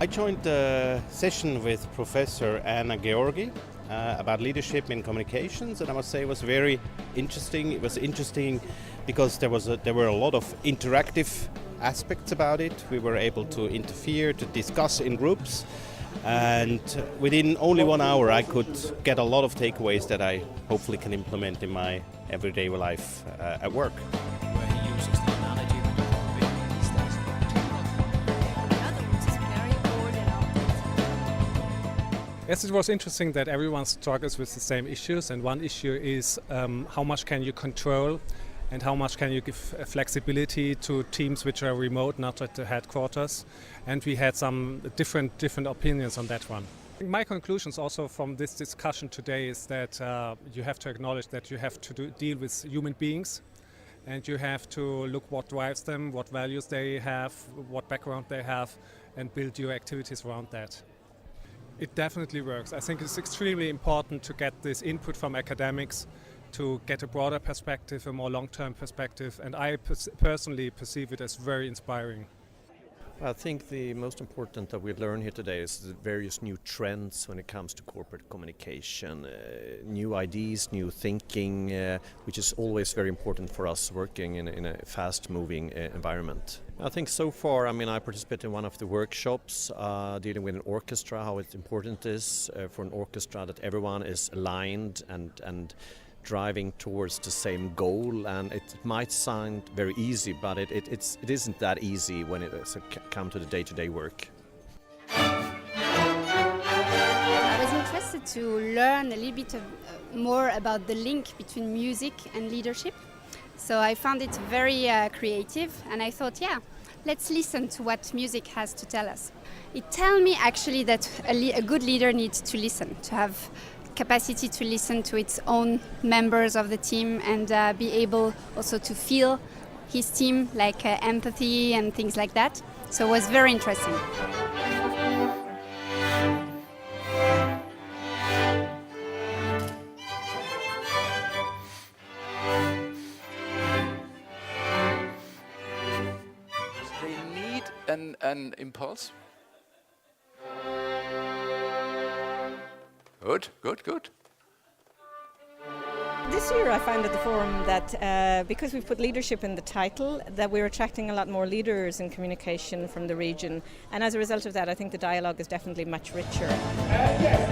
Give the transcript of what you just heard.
I joined a session with Professor Anna Georgi about leadership in communications, and I must say it was very interesting. It was interesting because there were a lot of interactive aspects about it. We were able to interfere, to discuss in groups, and within only 1 hour I could get a lot of takeaways that I hopefully can implement in my everyday life at work. Yes, it was interesting that everyone struggles with the same issues, and one issue is how much can you control and how much can you give flexibility to teams which are remote, not at the headquarters. And we had some different opinions on that one. My conclusions also from this discussion today is that you have to acknowledge that you have to deal with human beings, and you have to look what drives them, what values they have, what background they have, and build your activities around that. It definitely works. I think it's extremely important to get this input from academics to get a broader perspective, a more long-term perspective, and I personally perceive it as very inspiring. I think the most important that we learn here today is the various new trends when it comes to corporate communication, new ideas, new thinking, which is always very important for us working in a fast-moving environment. I think so far, I participated in one of the workshops dealing with an orchestra, how important it is for an orchestra that everyone is aligned and driving towards the same goal, and it might sound very easy, but it isn't that easy when it comes to the day-to-day work. I was interested to learn a little bit more about the link between music and leadership. So I found it very creative, and I thought, let's listen to what music has to tell us. It tells me actually that a good leader needs to listen, to have capacity to listen to its own members of the team, and be able also to feel his team, like empathy and things like that. So it was very interesting. They need an impulse. Good. This year I found at the forum that because we've put leadership in the title, that we're attracting a lot more leaders in communication from the region, and as a result of that I think the dialogue is definitely much richer. Yes,